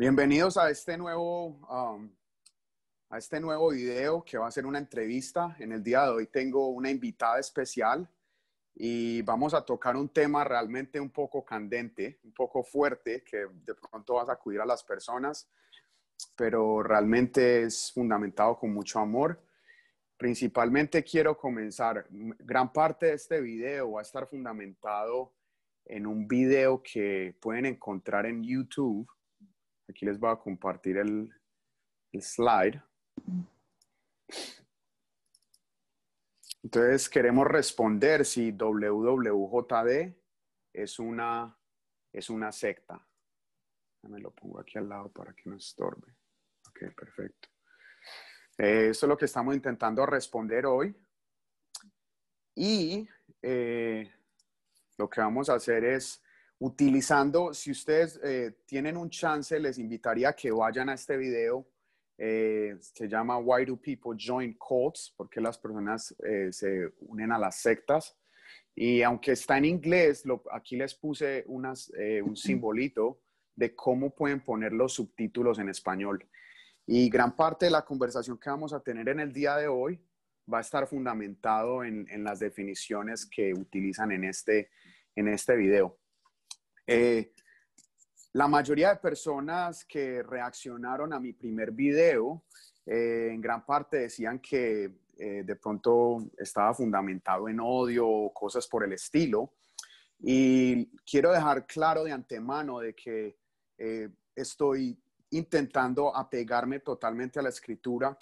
Bienvenidos a este nuevo video que va a ser una entrevista. En el día de hoy tengo una invitada especial y vamos a tocar un tema realmente un poco candente, un poco fuerte, que de pronto va a sacudir a las personas, pero realmente es fundamentado con mucho amor. Principalmente quiero comenzar, gran parte de este video va a estar fundamentado en un video que pueden encontrar en YouTube. Aquí les voy a compartir el slide. Entonces queremos responder si WWJD es una secta. Me lo pongo aquí al lado para que no estorbe. Ok, perfecto. Esto es lo que estamos intentando responder hoy. Y lo que vamos a hacer es utilizando, si ustedes tienen un chance, les invitaría a que vayan a este video. Se llama Why Do People Join Cults? Porque las personas se unen a las sectas. Y aunque está en inglés, aquí les puse un simbolito de cómo pueden poner los subtítulos en español. Y gran parte de la conversación que vamos a tener en el día de hoy va a estar fundamentado en las definiciones que utilizan en este video. La mayoría de personas que reaccionaron a mi primer video, en gran parte decían que de pronto estaba fundamentado en odio o cosas por el estilo. Y quiero dejar claro de antemano de que estoy intentando apegarme totalmente a la escritura.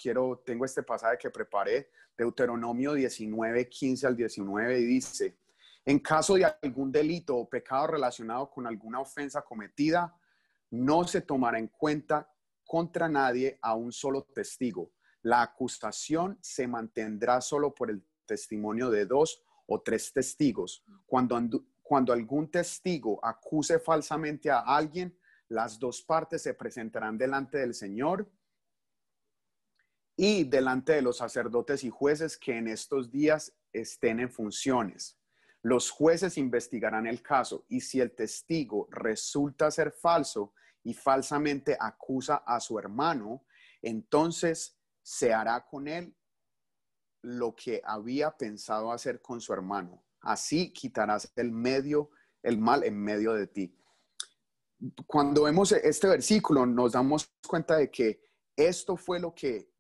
Tengo este pasaje que preparé, Deuteronomio 19, 15 al 19, y dice: en caso de algún delito o pecado relacionado con alguna ofensa cometida, no se tomará en cuenta contra nadie a un solo testigo. La acusación se mantendrá solo por el testimonio de 2 o 3 testigos. Cuando algún testigo acuse falsamente a alguien, las 2 partes se presentarán delante del Señor y delante de los sacerdotes y jueces que en estos días estén en funciones. Los jueces investigarán el caso y si el testigo resulta ser falso y falsamente acusa a su hermano, entonces se hará con él lo que había pensado hacer con su hermano. Así quitarás el mal en medio de ti. Cuando vemos este versículo nos damos cuenta de que esto fue lo que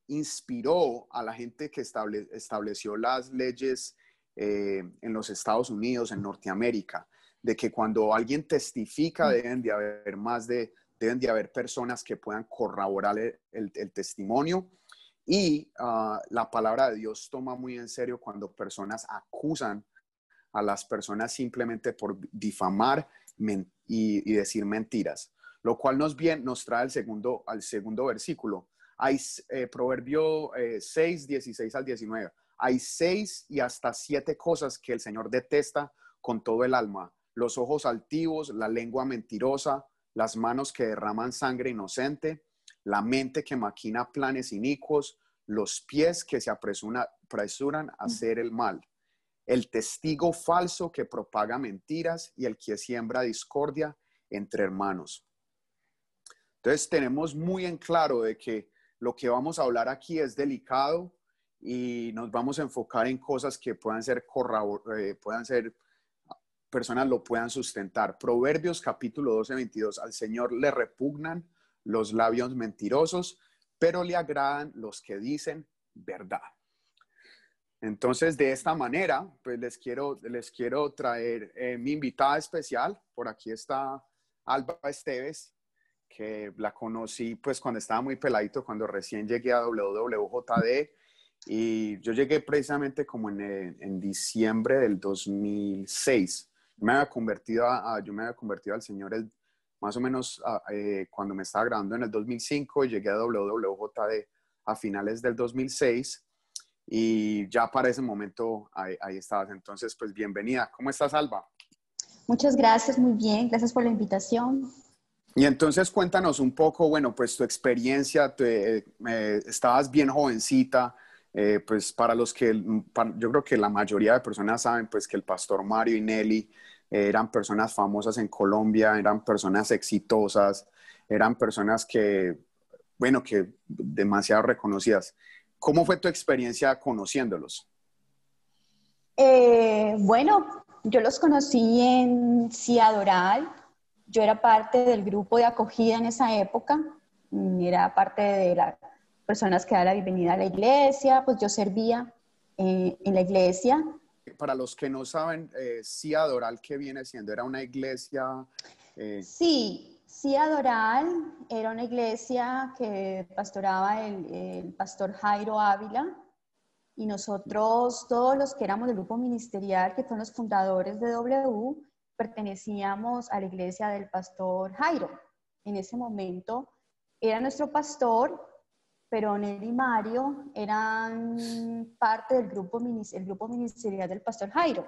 inspiró a la gente que estableció las leyes en los Estados Unidos, en Norteamérica, de que cuando alguien testifica deben de haber personas que puedan corroborar el testimonio. Y la palabra de Dios toma muy en serio cuando personas acusan a las personas simplemente por difamar y decir mentiras, lo cual nos trae al segundo versículo. Hay Proverbio 6, 16 al 19. Hay 6 y hasta 7 cosas que el Señor detesta con todo el alma: los ojos altivos, la lengua mentirosa, las manos que derraman sangre inocente, la mente que maquina planes inicuos, los pies que se apresuran a hacer el mal, el testigo falso que propaga mentiras y el que siembra discordia entre hermanos. Entonces tenemos muy en claro de que lo que vamos a hablar aquí es delicado y nos vamos a enfocar en cosas que puedan ser personas lo puedan sustentar. Proverbios capítulo 12, 22. Al Señor le repugnan los labios mentirosos, pero le agradan los que dicen verdad. Entonces, de esta manera, pues les quiero traer mi invitada especial. Por aquí está Alba Esteves, que la conocí pues cuando estaba muy peladito, cuando recién llegué a WWJD. Y yo llegué precisamente como en diciembre del 2006. Yo me había convertido al Señor más o menos cuando me estaba graduando en el 2005, y llegué a WWJD a finales del 2006. Y ya para ese momento ahí estabas. Entonces, pues bienvenida. ¿Cómo estás, Alba? Muchas gracias, muy bien. Gracias por la invitación. Y entonces cuéntanos un poco, bueno, pues tu experiencia. Estabas bien jovencita. Pues yo creo que la mayoría de personas saben pues que el pastor Mario y Nelly eran personas famosas en Colombia, eran personas exitosas. eran personas que, bueno, que demasiado reconocidas. ¿Cómo fue tu experiencia conociéndolos? Bueno, yo los conocí en CIA Doral. Yo era parte del grupo de acogida en esa época. Era parte de las personas que daban la bienvenida a la iglesia. Pues yo servía en la iglesia. Para los que no saben, CIA Doral, ¿qué viene siendo? ¿Era una iglesia? Sí, CIA Doral era una iglesia que pastoraba el pastor Jairo Ávila. Y nosotros, todos los que éramos del grupo ministerial, que fueron los fundadores de W, pertenecíamos a la iglesia del pastor Jairo. En ese momento era nuestro pastor, pero Nel y Mario eran parte del grupo, el grupo ministerial del pastor Jairo.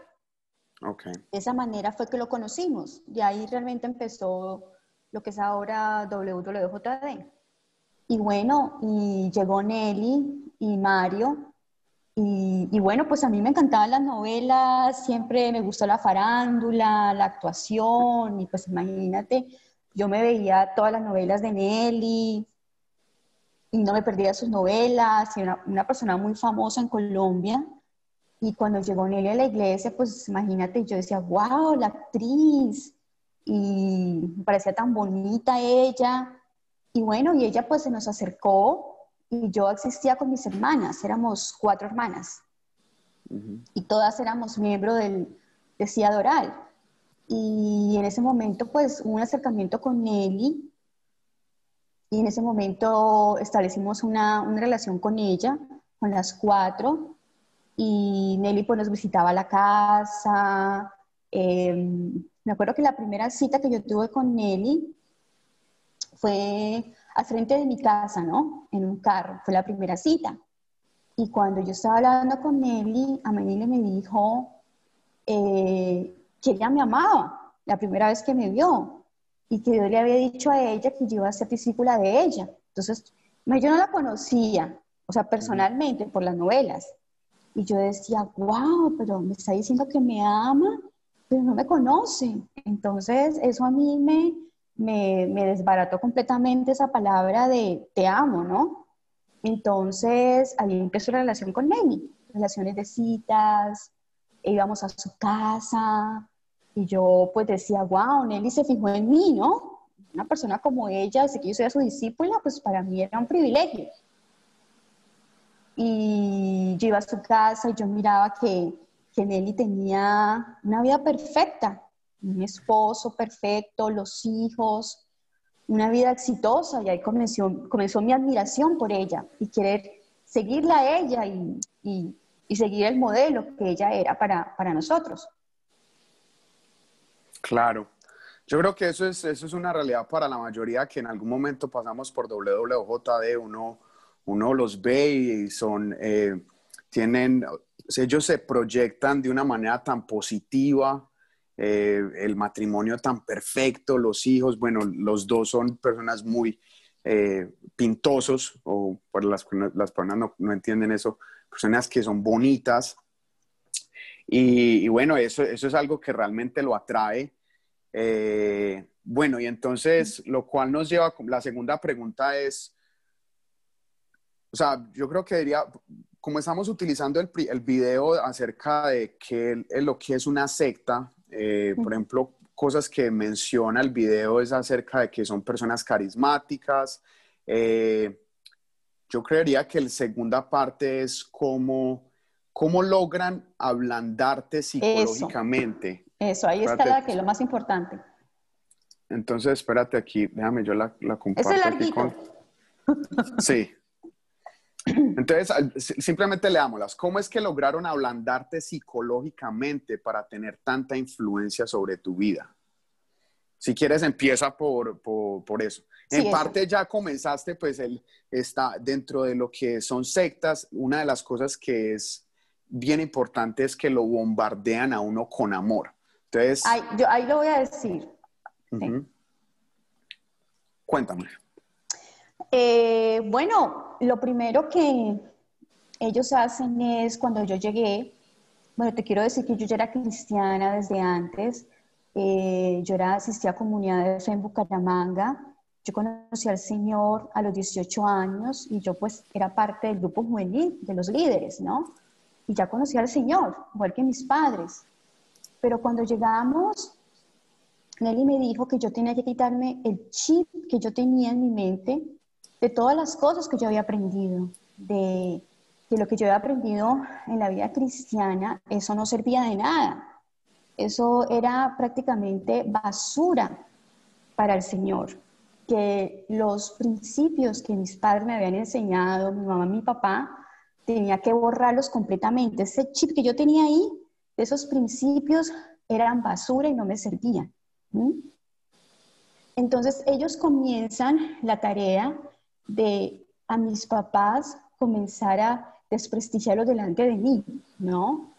Okay. De esa manera fue que lo conocimos. De ahí realmente empezó lo que es ahora WWJD. Y bueno, y llegó Nelly y Mario. Y bueno, pues a mí me encantaban las novelas, siempre me gustó la farándula, la actuación, y pues imagínate, yo me veía todas las novelas de Nelly y no me perdía sus novelas, y una persona muy famosa en Colombia. Y cuando llegó Nelly a la iglesia, pues imagínate, yo decía, wow, la actriz, y me parecía tan bonita ella. Y bueno, y ella pues se nos acercó y yo existía con mis hermanas, éramos 4 hermanas. Y todas éramos miembros de CIA Doral. Y en ese momento pues hubo un acercamiento con Nelly y en ese momento establecimos una relación con ella, con las 4, y Nelly pues nos visitaba a la casa. Me acuerdo que la primera cita que yo tuve con Nelly fue al frente de mi casa, ¿no? En un carro, fue la primera cita. Y cuando yo estaba hablando con Nelly, a Nelly me dijo que ella me amaba, la primera vez que me vio, y que yo le había dicho a ella que yo iba a ser discípula de ella. Entonces, yo no la conocía, o sea, personalmente, por las novelas. Y yo decía, wow, pero me está diciendo que me ama, pero no me conoce. Entonces, eso a mí me desbarató completamente esa palabra de te amo, ¿no? Entonces, ahí empezó la relación con Nelly, relaciones de citas, íbamos a su casa, y yo pues decía, wow, Nelly se fijó en mí, ¿no? Una persona como ella, así que yo soy su discípula, pues para mí era un privilegio. Y yo iba a su casa y yo miraba que Nelly tenía una vida perfecta, un esposo perfecto, los hijos, una vida exitosa, y ahí comenzó mi admiración por ella y querer seguirla a ella y seguir el modelo que ella era para nosotros. Claro. Yo creo que eso es una realidad para la mayoría que en algún momento pasamos por WWJD, uno los ve y ellos se proyectan de una manera tan positiva, el matrimonio tan perfecto, los hijos, bueno, los dos son personas muy pintosos, o para las personas no entienden eso, personas que son bonitas, y bueno, eso es algo que realmente lo atrae. Bueno, y entonces, lo cual nos lleva, la segunda pregunta es, o sea, yo creo que diría, como estamos utilizando el video acerca de lo que es una secta, por ejemplo, cosas que menciona el video es acerca de que son personas carismáticas. Yo creería que la segunda parte es cómo logran ablandarte psicológicamente. Eso, ahí Espérate. está lo más importante. Entonces, espérate aquí, déjame, yo la comparto. Ese larguito. Sí. Entonces, simplemente leámoslas. ¿Cómo es que lograron ablandarte psicológicamente para tener tanta influencia sobre tu vida? Si quieres, empieza por eso. Sí, En parte ya comenzaste, pues, está dentro de lo que son sectas. Una de las cosas que es bien importante es que lo bombardean a uno con amor. Entonces... ahí lo voy a decir. Sí. Cuéntame. Bueno, lo primero que ellos hacen es, cuando yo llegué, bueno, te quiero decir que yo ya era cristiana desde antes. Yo asistía a comunidades en Bucaramanga, Yo conocí al Señor a los 18 años y yo pues era parte del grupo juvenil, de los líderes, ¿no? Y ya conocí al Señor, igual que mis padres. Pero cuando llegamos, Nelly me dijo que yo tenía que quitarme el chip que yo tenía en mi mente de todas las cosas que yo había aprendido, de lo que yo había aprendido en la vida cristiana. Eso no servía de nada. Eso era prácticamente basura para el Señor. Que los principios que mis padres me habían enseñado, mi mamá, mi papá, tenía que borrarlos completamente. Ese chip que yo tenía ahí, de esos principios, eran basura y no me servían. ¿Mm? Entonces ellos comienzan la tarea de a mis papás comenzar a desprestigiarlos delante de mí, ¿no?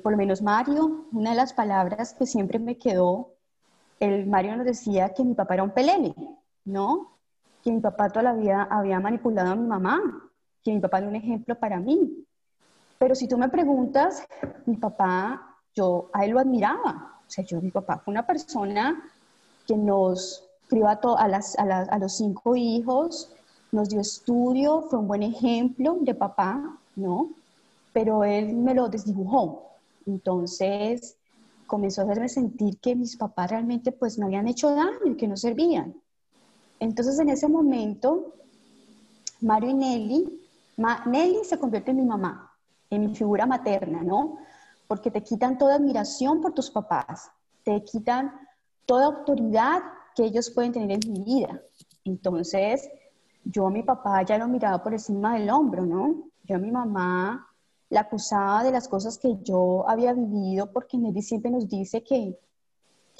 Por lo menos Mario, una de las palabras que siempre me quedó, Mario nos decía que mi papá era un pelele, ¿no? Que mi papá toda la vida había manipulado a mi mamá, que mi papá era un ejemplo para mí. Pero si tú me preguntas, mi papá, yo a él lo admiraba. O sea, mi papá fue una persona que nos crió a los 5 hijos, nos dio estudio, fue un buen ejemplo de papá, ¿no? Pero él me lo desdibujó. Entonces comenzó a hacerme sentir que mis papás realmente pues me habían hecho daño y que no servían. Entonces en ese momento, Mario y Nelly se convierte en mi mamá, en mi figura materna, ¿no? Porque te quitan toda admiración por tus papás, te quitan toda autoridad que ellos pueden tener en mi vida. Entonces, yo a mi papá ya lo miraba por encima del hombro, ¿no? Yo a mi mamá la acusaba de las cosas que yo había vivido, porque Nelly siempre nos dice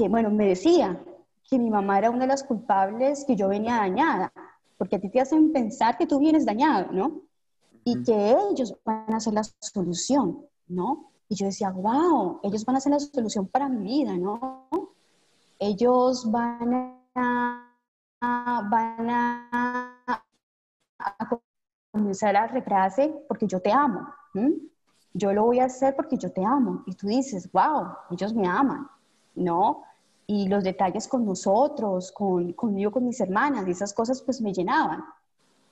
bueno, me decía que mi mamá era una de las culpables, que yo venía dañada, porque a ti te hacen pensar que tú vienes dañado, ¿no? Y que ellos van a ser la solución, ¿no? Y yo decía, wow, ellos van a ser la solución para mi vida, ¿no? Ellos a comenzar a reprase porque yo te amo. ¿Mm? Yo lo voy a hacer porque yo te amo. Y tú dices, wow, ellos me aman, ¿no? Y los detalles con nosotros, conmigo, con mis hermanas, y esas cosas pues me llenaban.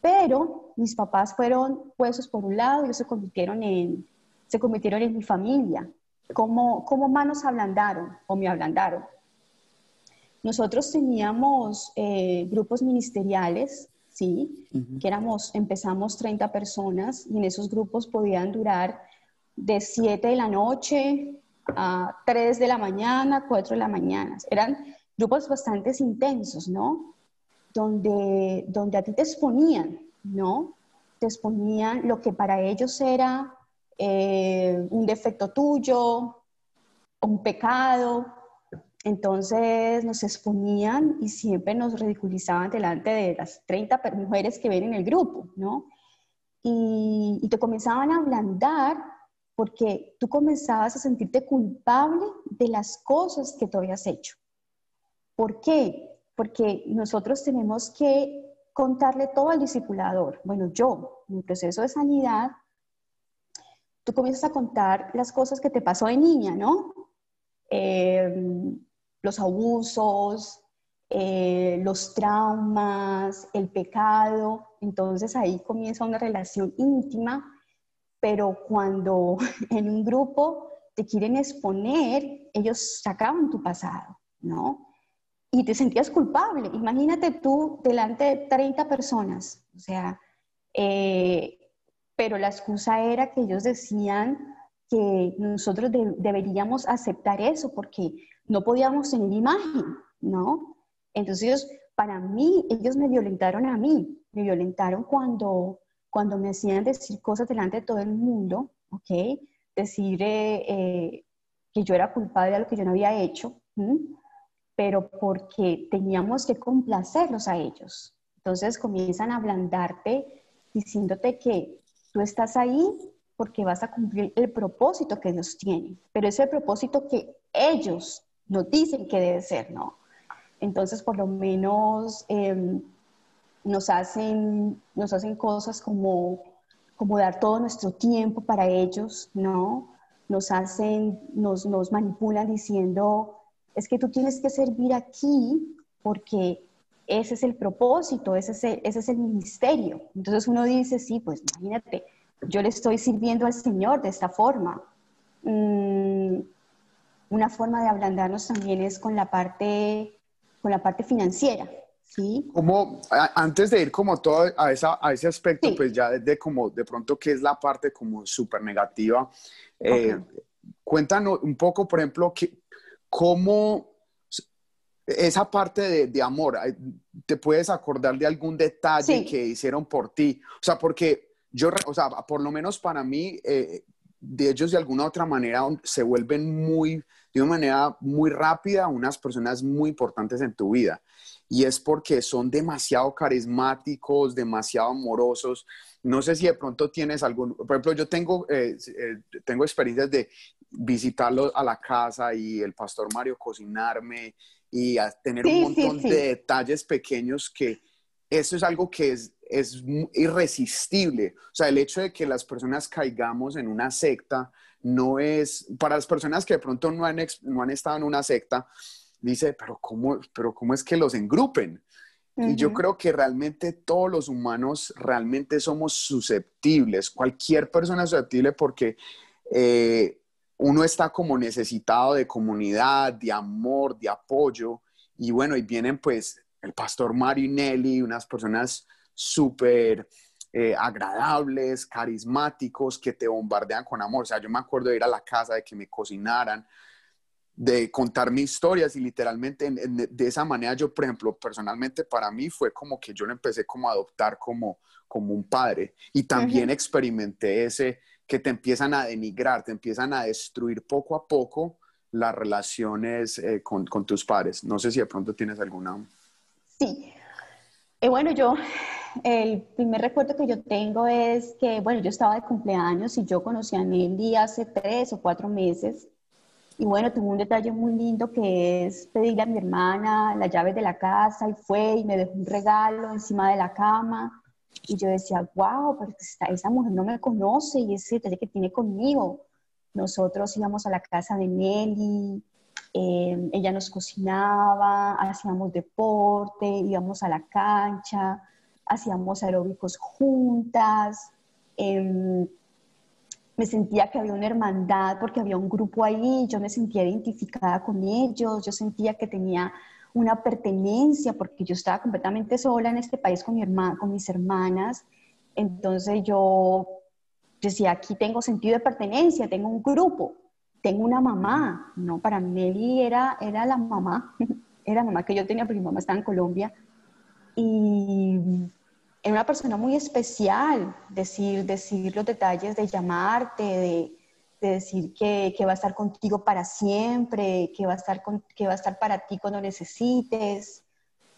Pero mis papás fueron puestos por un lado y ellos se convirtieron en mi familia. ¿Cómo más nos ablandaron o me ablandaron? Nosotros teníamos grupos ministeriales, ¿sí? Que empezamos 30 personas y en esos grupos podían durar de 7 de la noche a 3 de la mañana, 4 de la mañana. Eran grupos bastante intensos, ¿no? Donde a ti te exponían, ¿no? Te exponían lo que para ellos era un defecto tuyo, un pecado. Entonces nos exponían y siempre nos ridiculizaban delante de las 30 mujeres que ven en el grupo, ¿no? Y te comenzaban a ablandar porque tú comenzabas a sentirte culpable de las cosas que tú habías hecho. ¿Por qué? Porque nosotros tenemos que contarle todo al discipulador. Bueno, yo, en mi proceso de sanidad, tú comienzas a contar las cosas que te pasó de niña, ¿no? Los abusos, los traumas, el pecado. Entonces ahí comienza una relación íntima, pero cuando en un grupo te quieren exponer, ellos sacaban tu pasado, ¿no? Y te sentías culpable. Imagínate tú delante de 30 personas, o sea, pero la excusa era que ellos decían que nosotros deberíamos aceptar eso porque no podíamos tener imagen, ¿no? Entonces, para mí, ellos me violentaron a mí, me violentaron cuando me hacían decir cosas delante de todo el mundo, ¿ok? Decir que yo era culpable de lo que yo no había hecho, pero porque teníamos que complacerlos a ellos. Entonces comienzan a ablandarte diciéndote que tú estás ahí porque vas a cumplir el propósito que Dios tiene, pero es el propósito que ellos nos dicen que debe ser, ¿no? Entonces, por lo menos nos hacen cosas como dar todo nuestro tiempo para ellos, ¿no? Nos manipulan diciendo, es que tú tienes que servir aquí porque ese es el propósito, ese es el ministerio. Entonces uno dice, sí, pues imagínate, yo le estoy sirviendo al Señor de esta forma. Una forma de ablandarnos también es con la parte financiera, ¿sí? Como, antes de ir como todo a ese aspecto, pues Sí, ya de como de pronto qué es la parte como súper negativa, ok. eh, cuéntanos un poco, por ejemplo, cómo esa parte de amor, ¿te puedes acordar de algún detalle que Sí, hicieron por ti? O sea, porque o sea, por lo menos para mí, de ellos de alguna otra manera se vuelven de una manera muy rápida, unas personas muy importantes en tu vida. Y es porque son demasiado carismáticos, demasiado amorosos. No sé si de pronto tienes algún, por ejemplo, yo tengo experiencias de visitarlos a la casa y el pastor Mario cocinarme y a tener un sí, sí, montón de sí. detalles pequeños que eso es algo que es irresistible. O sea, el hecho de que las personas caigamos en una secta no es, para las personas que de pronto no han estado en una secta, dice, pero cómo es que los engrupen? Y yo Ujú. creo que realmente todos los humanos realmente somos susceptibles. Cualquier persona es susceptible porque eh, uno está como necesitado de comunidad, de amor, de apoyo. Y bueno, y vienen pues el pastor Mario y Nelly, unas personas súper agradables, carismáticos, que te bombardean con amor. O sea, yo me acuerdo de ir a la casa, de que me cocinaran, de contarme historias y literalmente de esa manera yo, por ejemplo, personalmente para mí fue como que yo lo empecé como a adoptar como un padre y también Ujú. experimenté ese que te empiezan a denigrar, te empiezan a destruir poco a poco las relaciones con tus padres. No sé si de pronto tienes alguna... Sí. Bueno, el primer recuerdo que yo tengo es que, bueno, yo estaba de cumpleaños y yo conocí a Nelly hace 3 o 4 meses. Y bueno, tuvo un detalle muy lindo que es pedirle a mi hermana las llaves de la casa y fue y me dejó un regalo encima de la cama. Y yo decía, wow, pero esa mujer no me conoce y ese detalle que tiene conmigo. Nosotros íbamos a la casa de Nelly, ella nos cocinaba, hacíamos deporte, íbamos a la cancha, hacíamos aeróbicos juntas. Eh, Me sentía que había una hermandad porque había un grupo ahí, yo me sentía identificada con ellos, yo sentía que tenía una pertenencia porque yo estaba completamente sola en este país con con mis hermanas. Entonces yo decía, aquí tengo sentido de pertenencia, tengo un grupo, tengo una mamá. No, para mí Nelly era la mamá, era la mamá que yo tenía porque mi mamá estaba en Colombia y era una persona muy especial, decir los detalles de llamarte, de decir que va a estar contigo para siempre, que va a estar para ti cuando necesites.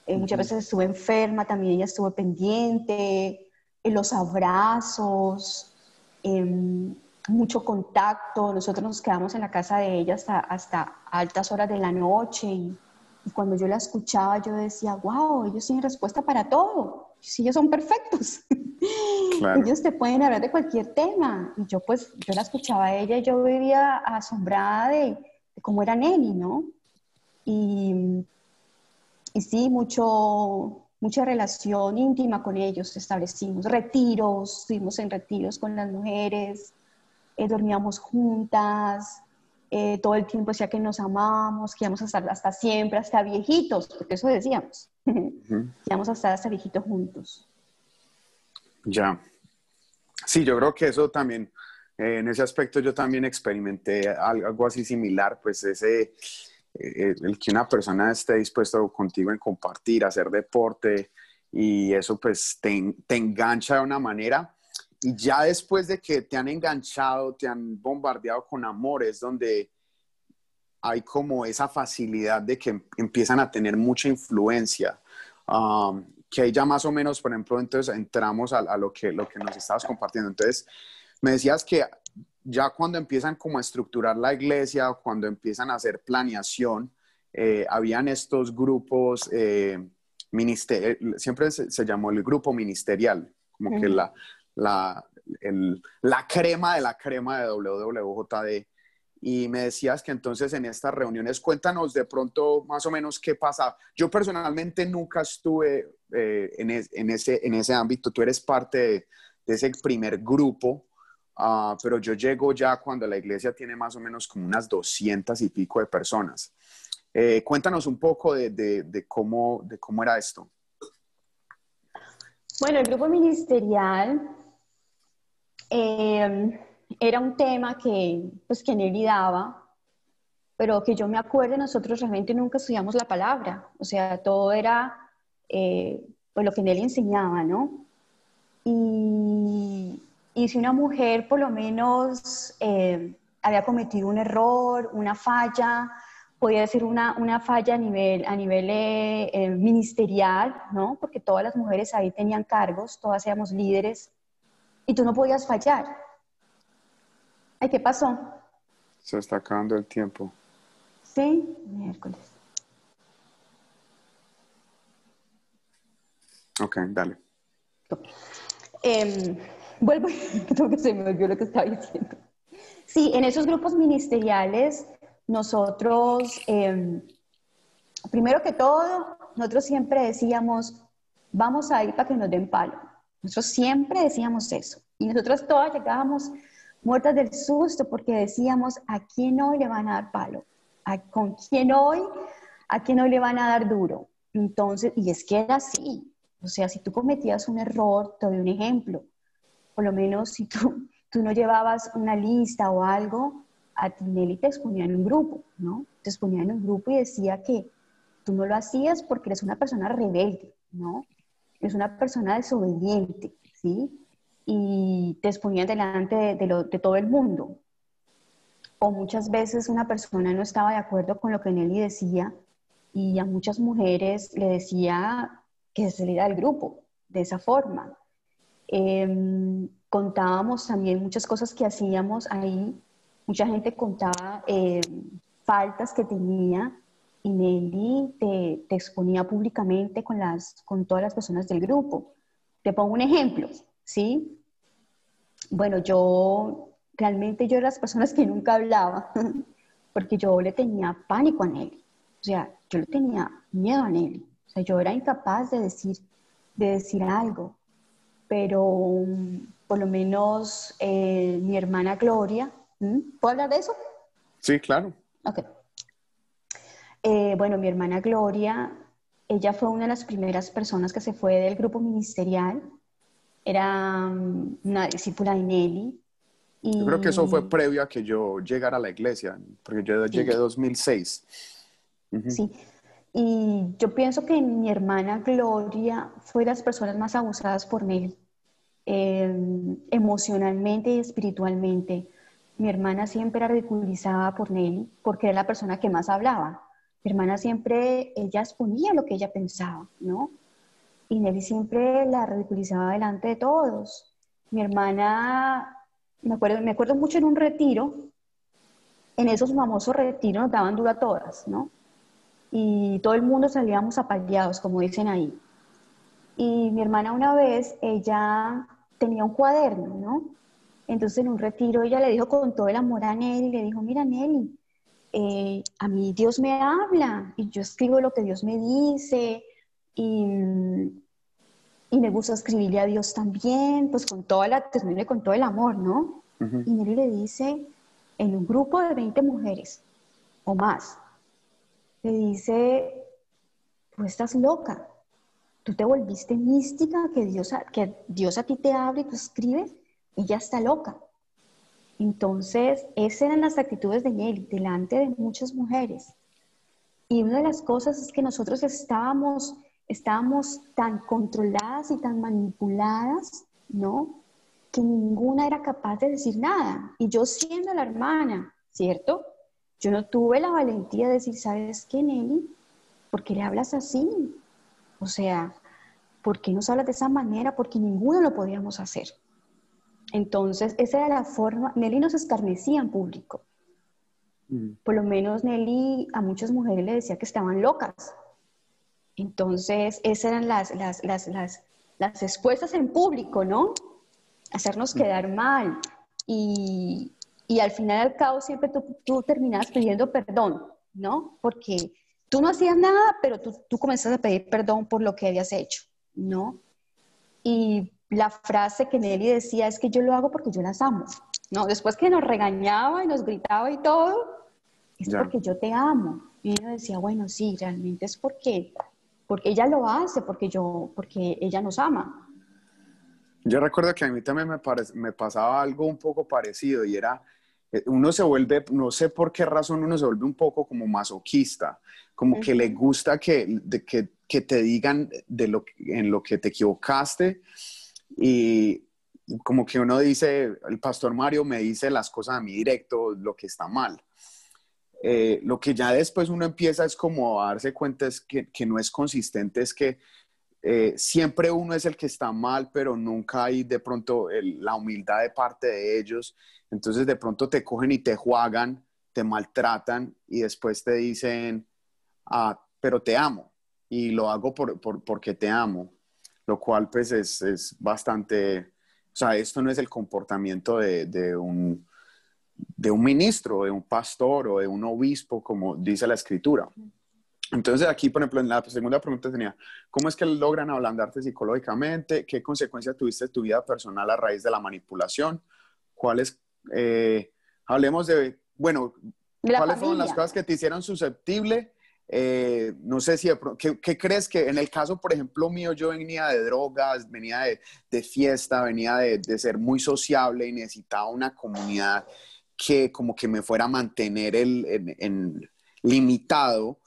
Muchas Ujú. veces estuve enferma, también ella estuvo pendiente, los abrazos, mucho contacto. Nosotros nos quedamos en la casa de ella hasta altas horas de la noche y cuando yo la escuchaba yo decía, wow, ellos tienen respuesta para todo. Sí, ellos son perfectos. Claro. Ellos te pueden hablar de cualquier tema. Y yo la escuchaba a ella y yo vivía asombrada de cómo era Nelly, ¿no? Y, y sí, mucha relación íntima con ellos establecimos. Retiros, estuvimos en retiros con las mujeres, dormíamos juntas, todo el tiempo decía que nos amábamos, que íbamos a estar hasta siempre, hasta viejitos, porque eso decíamos, que Ujú. íbamos a estar hasta viejitos juntos. Ya. Sí, yo creo que eso también, en ese aspecto yo también experimenté algo así similar, pues el que una persona esté dispuesto contigo en compartir, hacer deporte y eso pues te engancha de una manera y ya después de que te han enganchado, te han bombardeado con amor, es donde hay como esa facilidad de que empiezan a tener mucha influencia. Que ahí ya más o menos, por ejemplo, entonces entramos a lo que nos estabas compartiendo. Entonces, me decías que ya cuando empiezan como a estructurar la iglesia, cuando empiezan a hacer planeación, habían estos grupos, siempre se llamó el grupo ministerial, como que Ujú. la crema de la crema de WWJD y me decías que entonces en estas reuniones, cuéntanos de pronto más o menos qué pasa. Yo personalmente nunca estuve en ese ámbito, tú eres parte de ese primer grupo, pero yo llego ya cuando la iglesia tiene más o menos como unas 200 y pico de personas. Cuéntanos un poco de cómo era esto. Bueno, el grupo ministerial era un tema que, pues, que Nelly daba, pero que yo me acuerdo, nosotros realmente nunca estudiamos la palabra, o sea, todo era pues lo que Nelly enseñaba, ¿no? Y si una mujer por lo menos había cometido un error, una falla, podía ser una falla a nivel ministerial, ¿no? Porque todas las mujeres ahí tenían cargos, todas éramos líderes, y tú no podías fallar. Ay, ¿qué pasó? Se está acabando el tiempo. Sí, miércoles. Ok, dale. Vuelvo, creo que se me olvidó lo que estaba diciendo. Sí, en esos grupos ministeriales, nosotros, primero que todo, nosotros siempre decíamos, vamos a ir para que nos den palo. Nosotros siempre decíamos eso. Y nosotros todas llegábamos muertas del susto porque decíamos, ¿a quién hoy le van a dar palo? ¿Con quién hoy? ¿A quién hoy le van a dar duro? Entonces, y es que era así. O sea, si tú cometías un error, te doy un ejemplo. Por lo menos si tú no llevabas una lista o algo, a ti Nelly te exponía en un grupo, ¿no? Te exponía en un grupo y decía que tú no lo hacías porque eres una persona rebelde, ¿no? Eres una persona desobediente, ¿sí? Y te exponía delante de todo el mundo. O muchas veces una persona no estaba de acuerdo con lo que Nelly decía y a muchas mujeres le decía que se saliera del grupo de esa forma. Contábamos también muchas cosas que hacíamos ahí. Mucha gente contaba faltas que tenía y Nelly te exponía públicamente con todas las personas del grupo. Te pongo un ejemplo, ¿sí? Bueno, realmente yo era las personas que nunca hablaba, porque yo le tenía pánico a Nelly. O sea, yo le tenía miedo a Nelly. O sea, yo era incapaz de decir algo. Pero por lo menos mi hermana Gloria, ¿puedo hablar de eso? Sí, claro. Ok. Bueno, mi hermana Gloria, ella fue una de las primeras personas que se fue del grupo ministerial. Era una discípula de Nelly. Yo creo que eso fue Y previo a que yo llegara a la iglesia, porque yo sí, llegué en 2006. Uh-huh. sí. Y yo pienso que mi hermana Gloria fue de las personas más abusadas por Nelly, emocionalmente y espiritualmente. Mi hermana siempre era ridiculizada por Nelly porque era la persona que más hablaba. Mi hermana siempre, ella exponía lo que ella pensaba, ¿no? Y Nelly siempre la ridiculizaba delante de todos. Mi hermana, me acuerdo mucho en un retiro, en esos famosos retiros nos daban duro a todas, ¿no? Y todo el mundo salíamos apaleados, como dicen ahí. Y mi hermana una vez, ella tenía un cuaderno, ¿no? Entonces en un retiro ella le dijo con todo el amor a Nelly, le dijo, mira Nelly, a mí Dios me habla y yo escribo lo que Dios me dice y, y me gusta escribirle a Dios también, pues con toda la ternura y con todo el amor, ¿no? Uh-huh. Y Nelly le dice, en un grupo de 20 mujeres o más, le dice, tú estás loca, tú te volviste mística, que Dios a ti te habla y tú escribes, ella está loca. Entonces, esas eran las actitudes de Nelly delante de muchas mujeres. Y una de las cosas es que nosotros estábamos tan controladas y tan manipuladas, ¿no? Que ninguna era capaz de decir nada. Y yo siendo la hermana, ¿cierto? Yo no tuve la valentía de decir, ¿sabes qué, Nelly? ¿Por qué le hablas así? O sea, ¿por qué nos hablas de esa manera? Porque ninguno lo podíamos hacer. Entonces, esa era la forma. Nelly nos escarnecía en público. Por lo menos Nelly a muchas mujeres le decía que estaban locas. Entonces, esas eran las expuestas en público, ¿no? Hacernos quedar mal. Y Y al final y al cabo siempre tú terminas pidiendo perdón, ¿no? Porque tú no hacías nada, pero tú comenzaste a pedir perdón por lo que habías hecho, ¿no? Y la frase que Nelly decía es que yo lo hago porque yo las amo, ¿no? Después que nos regañaba y nos gritaba y todo, es Ya. porque yo te amo. Y yo decía, bueno, sí, realmente es porque ella lo hace, porque ella nos ama. Yo recuerdo que a mí también me pasaba algo un poco parecido y era, uno se vuelve, no sé por qué razón, uno se vuelve un poco como masoquista, como que le gusta que te digan en lo que te equivocaste y como que uno dice, el pastor Mario me dice las cosas a mí directo, lo que está mal. Lo que ya después uno empieza es como a darse cuenta es que no es consistente, es que siempre uno es el que está mal, pero nunca hay de pronto la humildad de parte de ellos. Entonces de pronto te cogen y te juegan, te maltratan y después te dicen, ah, pero te amo y lo hago porque te amo, lo cual pues es bastante, o sea, esto no es el comportamiento de un ministro, de un pastor o de un obispo, como dice la escritura. Entonces aquí, por ejemplo, en la segunda pregunta tenía, ¿cómo es que logran ablandarte psicológicamente? ¿Qué consecuencias tuviste en tu vida personal a raíz de la manipulación? ¿Cuáles, hablemos de, bueno, La cuáles fueron las familia. cosas que te hicieron susceptible? No sé si, ¿qué crees que en el caso, por ejemplo, mío, yo venía de drogas, venía de fiesta, venía de ser muy sociable y necesitaba una comunidad que como que me fuera a mantener limitado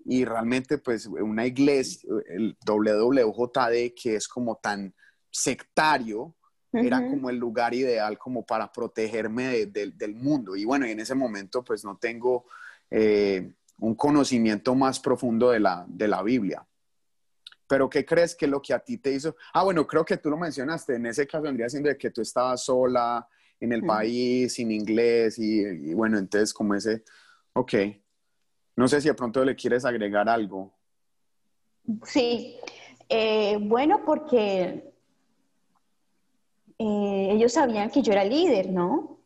y realmente pues una iglesia, el WWJD, que es como tan sectario, era como el lugar ideal como para protegerme del mundo. Y bueno, y en ese momento pues no tengo un conocimiento más profundo de la Biblia. Pero ¿qué crees que lo que a ti te hizo? Ah, bueno, creo que tú lo mencionaste. En ese caso vendría siendo de que tú estabas sola en el país, sin inglés y bueno, entonces como ese, ok. No sé si de pronto le quieres agregar algo. Sí, bueno, porque ellos sabían que yo era líder, ¿no?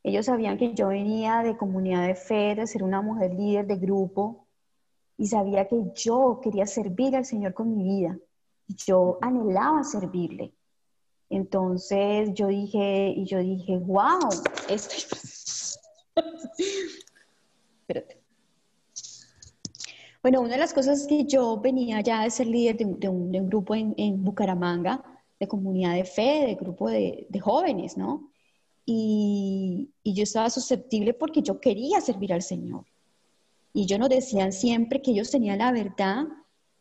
Ellos sabían que yo venía de comunidad de fe, de ser una mujer líder de grupo, y sabía que yo quería servir al Señor con mi vida. Y yo anhelaba servirle. Entonces yo dije, wow, esto... Espérate. Bueno, una de las cosas es que yo venía ya de ser líder de un grupo en Bucaramanga, de comunidad de fe, de grupo de jóvenes, ¿no? Y yo estaba susceptible porque yo quería servir al Señor. Y ellos nos decían siempre que ellos tenían la verdad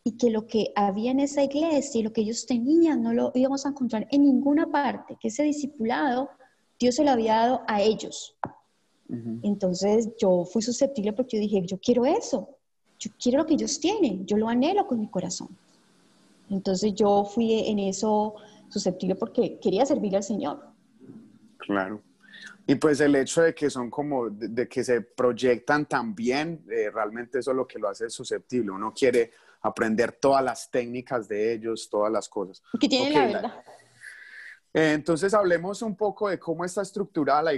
y que lo que había en esa iglesia y lo que ellos tenían no lo íbamos a encontrar en ninguna parte, que ese discipulado Dios se lo había dado a ellos. Entonces yo fui susceptible porque yo dije, yo quiero eso, yo quiero lo que ellos tienen, yo lo anhelo con mi corazón. Entonces yo fui en eso susceptible porque quería servirle al Señor. Claro. Y pues el hecho de que son como, de que se proyectan tan bien, realmente eso es lo que lo hace susceptible. Uno quiere aprender todas las técnicas de ellos, todas las cosas. Que tienen Ok, la verdad. entonces hablemos un poco de cómo está estructurada la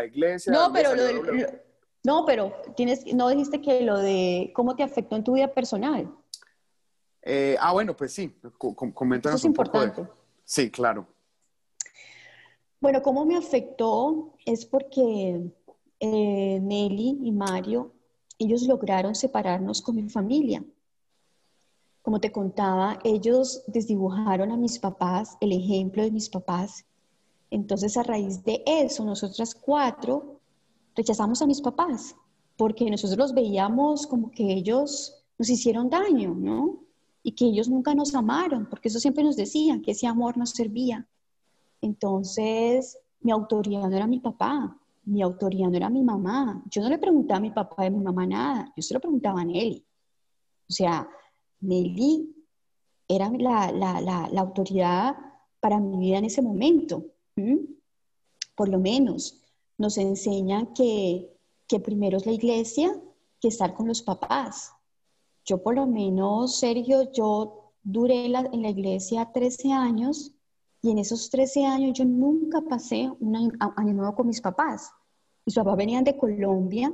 iglesia, No, le pero salió W. no, pero no dijiste que lo de cómo te afectó en tu vida personal. Bueno, pues sí, Eso coméntanos es un poco de... importante. Sí, claro. Bueno, cómo me afectó es porque Nelly y Mario, ellos lograron separarnos con mi familia. Como te contaba, ellos desdibujaron a mis papás, el ejemplo de mis papás. Entonces, a raíz de eso, nosotras cuatro rechazamos a mis papás, porque nosotros los veíamos como que ellos nos hicieron daño, ¿no? Y que ellos nunca nos amaron, porque eso siempre nos decían, que ese amor nos servía. Entonces, mi autoridad no era mi papá, mi autoridad no era mi mamá. Yo no le preguntaba a mi papá y a mi mamá nada, yo se lo preguntaba a Nelly. O sea, Nelly era la autoridad para mi vida en ese momento. ¿Mm? Por lo menos nos enseñan que primero es la iglesia que estar con los papás. Yo por lo menos, Sergio, yo duré en la iglesia 13 años y en esos 13 años yo nunca pasé un año nuevo con mis papás. Mis papás venían de Colombia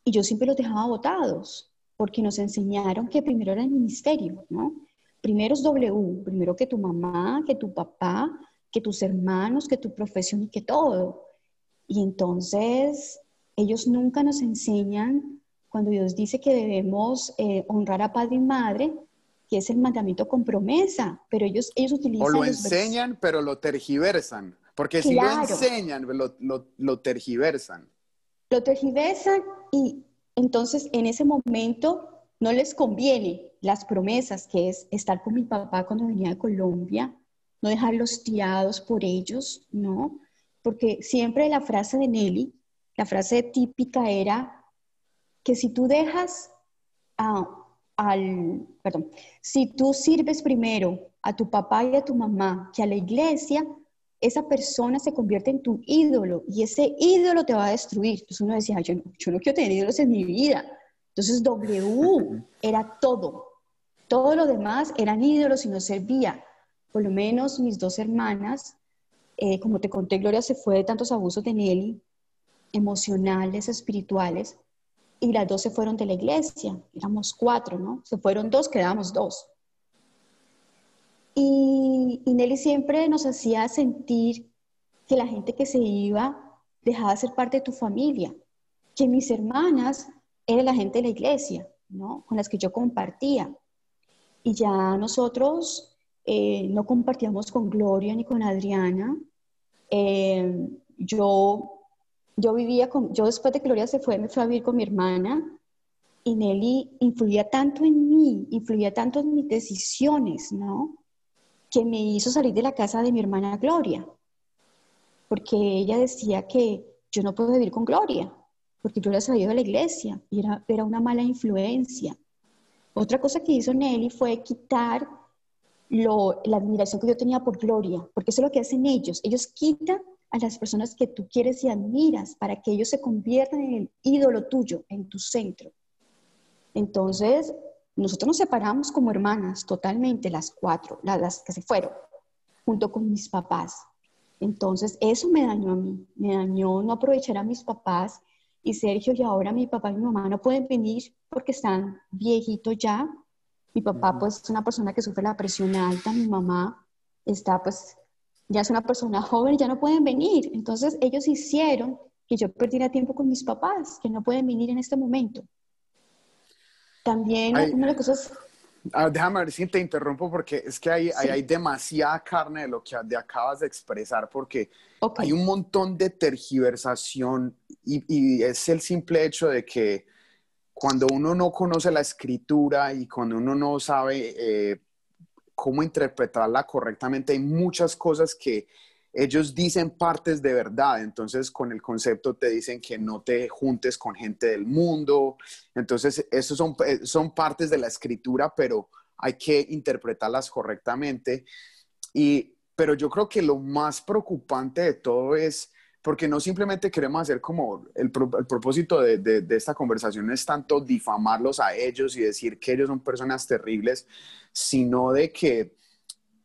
y yo siempre los dejaba botados, porque nos enseñaron que primero era el ministerio, ¿no? Primero es W, primero que tu mamá, que tu papá, que tus hermanos, que tu profesión y que todo. Y entonces ellos nunca nos enseñan, cuando Dios dice que debemos honrar a padre y madre, que es el mandamiento con promesa, pero ellos O lo utilizan los versículos. enseñan, pero lo tergiversan. Porque si lo Claro, enseñan, lo tergiversan. lo tergiversan y entonces en ese momento no les conviene las promesas, que es estar con mi papá cuando venía de Colombia, no dejarlos tirados por ellos, ¿no? Porque siempre la frase de Nelly, la frase típica era que si tú dejas perdón, si tú sirves primero a tu papá y a tu mamá que a la iglesia, esa persona se convierte en tu ídolo y ese ídolo te va a destruir. Entonces uno decía, yo no quiero tener ídolos en mi vida. Entonces W era todo. Todo lo demás eran ídolos y no servía. Por lo menos mis dos hermanas, como te conté, Gloria se fue de tantos abusos de Nelly, emocionales, espirituales, y las dos se fueron de la iglesia. Éramos 4, ¿no? Se fueron 2, quedamos 2. Y Nelly siempre nos hacía sentir que la gente que se iba dejaba de ser parte de tu familia, que mis hermanas eran la gente de la iglesia, ¿no? Con las que yo compartía. Y ya nosotros no compartíamos con Gloria ni con Adriana. Eh, yo, yo después de que Gloria se fue, me fui a vivir con mi hermana y Nelly influía tanto en mí, influía tanto en mis decisiones, ¿no? Que me hizo salir de la casa de mi hermana Gloria, porque ella decía que yo no puedo vivir con Gloria, porque Gloria se había ido a la iglesia y era una mala influencia. Otra cosa que hizo Nelly fue quitar la admiración que yo tenía por Gloria, porque eso es lo que hacen ellos. Ellos quitan a las personas que tú quieres y admiras para que ellos se conviertan en el ídolo tuyo, en tu centro. Entonces, nosotros nos separamos como hermanas totalmente, las 4, las que se fueron, junto con mis papás. Entonces, eso me dañó a mí, me dañó no aprovechar a mis papás. Y Sergio y ahora mi papá y mi mamá no pueden venir porque están viejitos ya. Mi papá pues es una persona que sufre la presión alta, mi mamá está pues ya es una persona joven y ya no pueden venir. Entonces ellos hicieron que yo perdiera tiempo con mis papás, que no pueden venir en este momento. También Ay, una de las cosas... déjame ver si te interrumpo porque es que hay Sí, demasiada carne de lo que acabas de expresar porque ok. hay un montón de tergiversación y es el simple hecho de que cuando uno no conoce la escritura y cuando uno no sabe cómo interpretarla correctamente, hay muchas cosas que ellos dicen partes de verdad, entonces con el concepto te dicen que no te juntes con gente del mundo, entonces esos son partes de la escritura, pero hay que interpretarlas correctamente. Pero yo creo que lo más preocupante de todo es, porque no simplemente queremos hacer como el propósito de esta conversación no es tanto difamarlos a ellos y decir que ellos son personas terribles, sino de que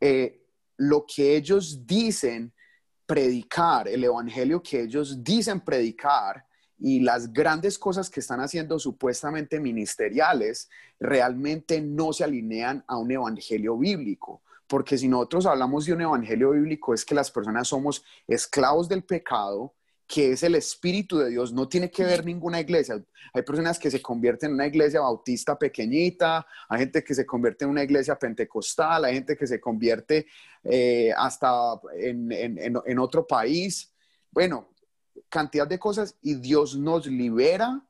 eh, lo que ellos dicen predicar, el evangelio que ellos dicen predicar y las grandes cosas que están haciendo supuestamente ministeriales realmente no se alinean a un evangelio bíblico. Porque si nosotros hablamos de un evangelio bíblico es que las personas somos esclavos del pecado, que es el Espíritu de Dios, no tiene que ver ninguna iglesia. Hay personas que se convierten en una iglesia bautista pequeñita, hay gente que se convierte en una iglesia pentecostal, hay gente que se convierte hasta en otro país. Bueno, cantidad de cosas y Dios nos libera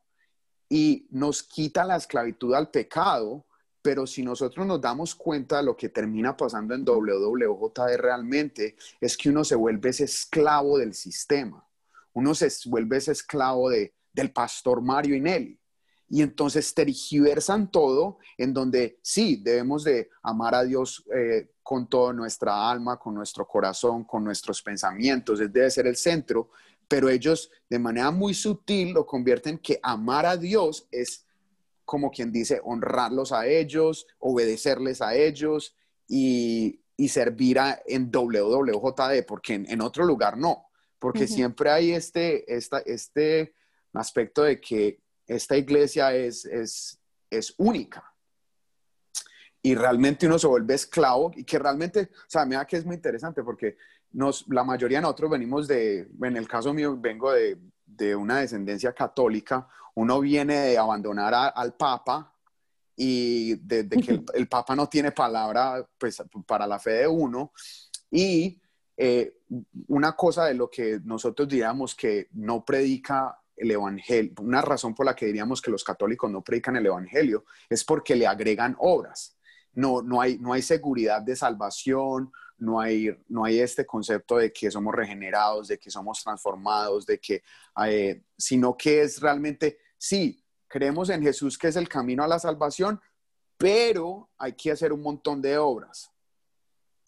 y nos quita la esclavitud al pecado, pero si nosotros nos damos cuenta de lo que termina pasando en WWJD realmente, es que uno se vuelve ese esclavo del sistema, uno se vuelve ese esclavo del pastor Mario y Nelly. Y entonces tergiversan todo en donde sí, debemos de amar a Dios con toda nuestra alma, con nuestro corazón, con nuestros pensamientos, ese debe ser el centro, pero ellos de manera muy sutil lo convierten que amar a Dios es como quien dice honrarlos a ellos, obedecerles a ellos y servir en WWJD, porque en otro lugar no, porque siempre hay este aspecto de que esta iglesia es única. Y realmente uno se vuelve esclavo y que realmente, o sea, mira que es muy interesante porque la mayoría de nosotros venimos en el caso mío, vengo de una descendencia católica. Uno viene de abandonar al Papa y de que el Papa no tiene palabra pues, para la fe de uno. Y una cosa de lo que nosotros diríamos que no predica el evangelio, una razón por la que diríamos que los católicos no predican el evangelio es porque le agregan obras. No hay seguridad de salvación, no hay este concepto de que somos regenerados, de que somos transformados, sino que es realmente, sí, creemos en Jesús que es el camino a la salvación, pero hay que hacer un montón de obras.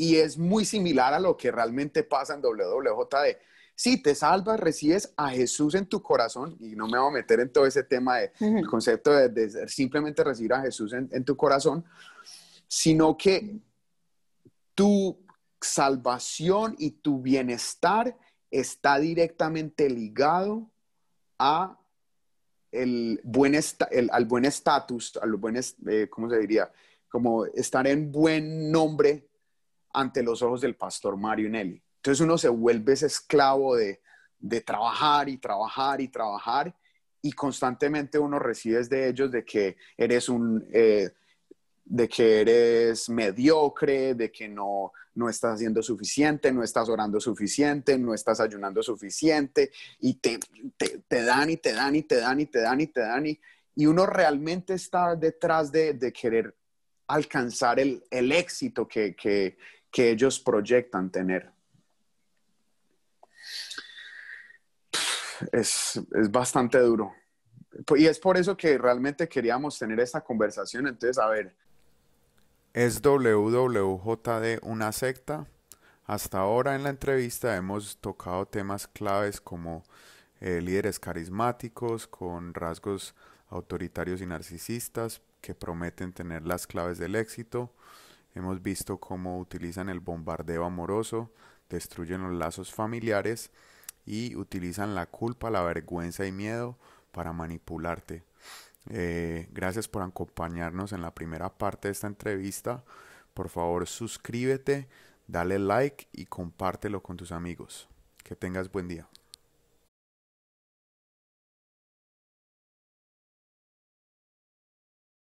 Y es muy similar a lo que realmente pasa en WWJD. Sí, te salvas, recibes a Jesús en tu corazón, y no me voy a meter en todo ese tema del concepto de simplemente recibir a Jesús en tu corazón, sino que tu salvación y tu bienestar está directamente ligado al buen estatus, ¿cómo se diría? Como estar en buen nombre ante los ojos del pastor Mario Nelly. Entonces uno se vuelve ese esclavo de trabajar y trabajar y trabajar, y constantemente uno recibe de ellos de que eres mediocre, de que no estás haciendo suficiente, no estás orando suficiente, no estás ayunando suficiente, y te dan y te dan y te dan y te dan y te dan, y uno realmente está detrás de querer alcanzar el éxito que ellos proyectan tener. Es bastante duro. Y es por eso que realmente queríamos tener esta conversación. Entonces, a ver. ¿Es WWJD una secta? Hasta ahora en la entrevista hemos tocado temas claves como líderes carismáticos con rasgos autoritarios y narcisistas que prometen tener las claves del éxito. Hemos visto cómo utilizan el bombardeo amoroso, destruyen los lazos familiares y utilizan la culpa, la vergüenza y miedo para manipularte. Gracias por acompañarnos en la primera parte de esta entrevista. Por favor, suscríbete, dale like y compártelo con tus amigos. Que tengas buen día.